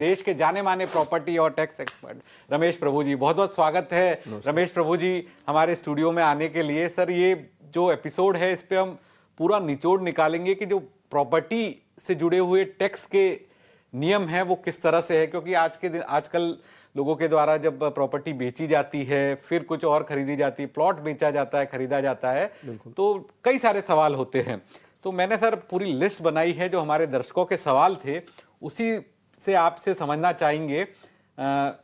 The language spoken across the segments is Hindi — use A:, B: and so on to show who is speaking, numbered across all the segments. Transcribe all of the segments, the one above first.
A: देश के जाने माने प्रॉपर्टी और टैक्स एक्सपर्ट रमेश प्रभु जी, बहुत बहुत स्वागत है रमेश प्रभु जी हमारे स्टूडियो में आने के लिए। सर, ये जो एपिसोड है इस पे हम पूरा निचोड़ निकालेंगे कि जो प्रॉपर्टी से जुड़े हुए टैक्स के नियम हैं वो किस तरह से है, क्योंकि आजकल लोगों के द्वारा जब प्रॉपर्टी बेची जाती है, फिर कुछ और खरीदी जाती है, प्लॉट बेचा जाता है, खरीदा जाता है, तो कई सारे सवाल होते हैं। तो मैंने सर पूरी लिस्ट बनाई है जो हमारे दर्शकों के सवाल थे, उसी से आपसे समझना चाहेंगे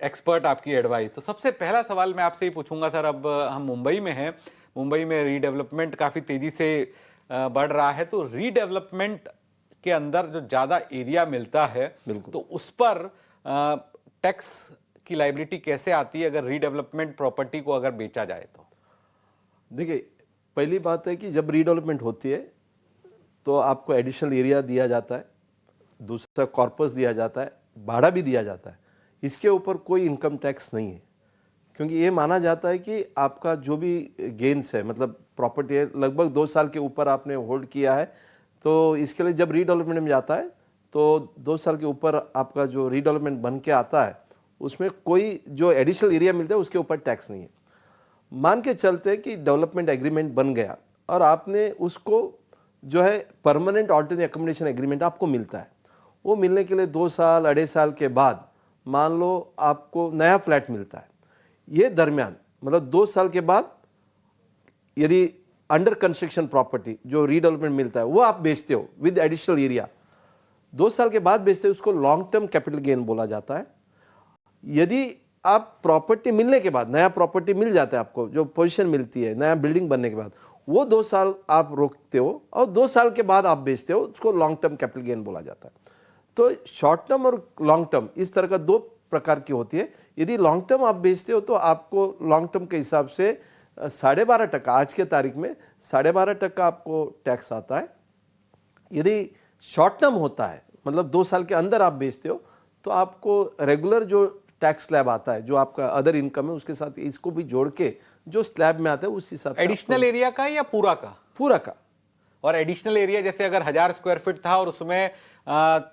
A: एक्सपर्ट आपकी एडवाइस। तो सबसे पहला सवाल मैं आपसे ही पूछूंगा सर, अब हम मुंबई में हैं, मुंबई में रीडेवलपमेंट काफ़ी तेज़ी से बढ़ रहा है, तो रीडेवलपमेंट के अंदर जो ज़्यादा एरिया मिलता है तो उस पर टैक्स की लायबिलिटी कैसे आती है अगर रीडेवलपमेंट प्रॉपर्टी को अगर बेचा जाए तो?
B: देखिए, पहली बात है कि जब रीडेवलपमेंट होती है तो आपको एडिशनल एरिया दिया जाता है, दूसरा कॉर्पस दिया जाता है, भाड़ा भी दिया जाता है। इसके ऊपर कोई इनकम टैक्स नहीं है, क्योंकि ये माना जाता है कि आपका जो भी गेन्स है, मतलब प्रॉपर्टी है, लगभग 2 साल के ऊपर आपने होल्ड किया है, तो इसके लिए जब रीडेवलपमेंट में जाता है तो 2 साल के ऊपर आपका जो रीडेवलपमेंट बन के आता है उसमें कोई जो एडिशनल एरिया मिलता है उसके ऊपर टैक्स नहीं है। मान के चलते हैं कि डेवलपमेंट एग्रीमेंट बन गया और आपने उसको जो है परमानेंट ऑल्टरनेट अकोमोडेशन एग्रीमेंट आपको मिलता है, वो मिलने के लिए 2 साल 2.5 साल के बाद मान लो आपको नया फ्लैट मिलता है। ये दरमियान मतलब 2 साल के बाद यदि अंडर कंस्ट्रक्शन प्रॉपर्टी जो रीडेवलपमेंट मिलता है वो आप बेचते हो विद एडिशनल एरिया, 2 साल के बाद बेचते हो, उसको लॉन्ग टर्म कैपिटल गेन बोला जाता है। यदि आप प्रॉपर्टी मिलने के बाद, नया प्रॉपर्टी मिल जाता है आपको, जो पोजीशन मिलती है नया बिल्डिंग बनने के बाद, वो 2 साल आप रोकते हो और 2 साल के बाद आप बेचते हो, उसको लॉन्ग टर्म कैपिटल गेन बोला जाता है। तो शॉर्ट टर्म और लॉन्ग टर्म इस तरह का 2 प्रकार की होती है। यदि लॉन्ग टर्म आप बेचते हो तो आपको लॉन्ग टर्म के हिसाब से 12.5%, आज के तारीख में 12.5% आपको टैक्स आता है। यदि शॉर्ट टर्म होता है, मतलब 2 साल के अंदर आप बेचते हो, तो आपको रेगुलर जो टैक्स स्लैब आता है, जो आपका अदर इनकम है, उसके साथ इसको भी जोड़ के जो स्लैब में आता है उस हिसाब से
A: एडिशनल एरिया का या पूरा का?
B: पूरा का।
A: और एडिशनल एरिया जैसे अगर 1000 स्क्वायर फीट था और उसमें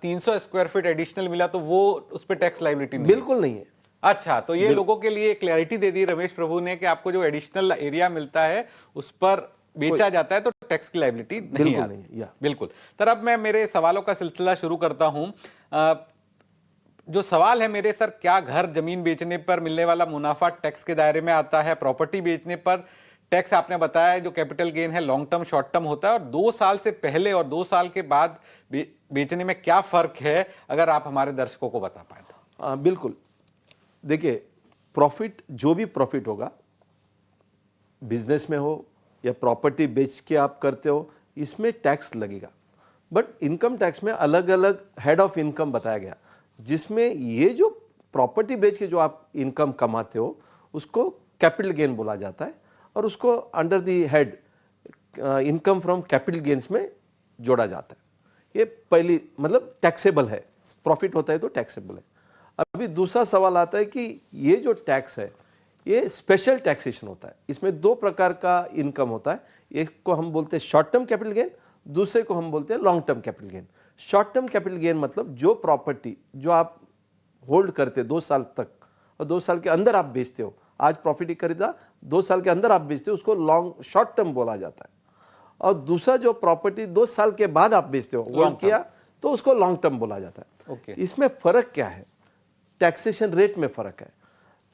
A: 300 स्क्वायर फीट एडिशनल मिला तो वो उस पर टैक्स लायबिलिटी नहीं?
B: बिल्कुल नहीं है।
A: अच्छा, तो ये लोगों के लिए क्लैरिटी दे दी रमेश प्रभु ने कि आपको जो एडिशनल एरिया मिलता है उस पर बेचा जाता है तो टैक्स की लायबिलिटी नहीं आती। बिल्कुल सर, अब मैं मेरे सवालों का सिलसिला शुरू करता हूं। जो सवाल है मेरे सर, क्या घर जमीन बेचने पर मिलने वाला मुनाफा टैक्स के दायरे में आता है? प्रॉपर्टी बेचने पर टैक्स आपने बताया जो कैपिटल गेन है लॉन्ग टर्म शॉर्ट टर्म होता है, और 2 साल से पहले और 2 साल के बाद बेचने में क्या फर्क है, अगर आप हमारे दर्शकों को बता पाए तो?
B: बिल्कुल। देखिए, प्रॉफिट, जो भी प्रॉफिट होगा, बिजनेस में हो या प्रॉपर्टी बेच के आप करते हो, इसमें टैक्स लगेगा। बट इनकम टैक्स में अलग अलग हेड ऑफ इनकम बताया गया, जिसमें ये जो प्रॉपर्टी बेच के जो आप इनकम कमाते हो उसको कैपिटल गेन बोला जाता है, और उसको under the head income from capital gains में जोड़ा जाता है। ये पहली मतलब टैक्सेबल है, प्रॉफिट होता है तो टैक्सेबल है। अभी दूसरा सवाल आता है कि ये जो टैक्स है ये स्पेशल टैक्सेशन होता है। इसमें 2 प्रकार का इनकम होता है, एक को हम बोलते हैं शॉर्ट टर्म कैपिटल गेन, दूसरे को हम बोलते हैं long term capital gain. Short term capital gain मतलब जो प्रॉपर्टी जो आप होल्ड करते 2 साल तक और 2 साल के अंदर आप बेचते हो, आज प्रॉपर्टी खरीदा 2 साल के अंदर आप बेचते हो, उसको शॉर्ट टर्म बोला जाता है। और दूसरा जो प्रॉपर्टी 2 साल के बाद आप बेचते हो, होल्ड किया, तो उसको लॉन्ग टर्म बोला जाता है। इसमें फर्क क्या है? टैक्सेशन रेट में फर्क है।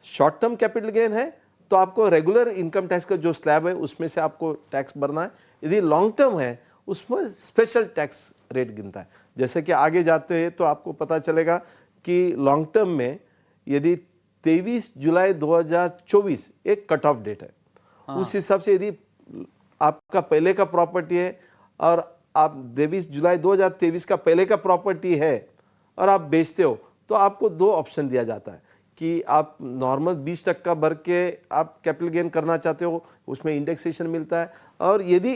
B: शॉर्ट टर्म कैपिटल गेन है तो आपको रेगुलर इनकम टैक्स का जो स्लैब है उसमें से आपको टैक्स भरना है। यदि लॉन्ग टर्म है उसमें स्पेशल टैक्स रेट गिनता है। जैसे कि आगे जाते हैं तो आपको पता चलेगा कि लॉन्ग टर्म में यदि 23 जुलाई 2024 एक कट ऑफ डेट है, उस हिसाब से यदि आपका पहले का प्रॉपर्टी है और आप 23 जुलाई 2023 का पहले का प्रॉपर्टी है और आप बेचते हो, तो आपको 2 ऑप्शन दिया जाता है कि आप नॉर्मल 20% भर के आप कैपिटल गेन करना चाहते हो, उसमें इंडेक्सेशन मिलता है, और यदि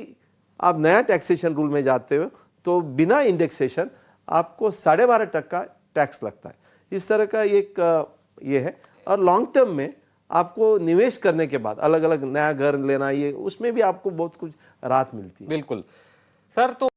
B: आप नया टैक्सेशन रूल में जाते हो तो बिना इंडेक्सेशन आपको 12.5% टैक्स लगता है। इस तरह का एक ये है। और लॉन्ग टर्म में आपको निवेश करने के बाद अलग अलग नया घर लेना, ये उसमें भी आपको बहुत कुछ राहत मिलती है।
A: बिल्कुल सर। तो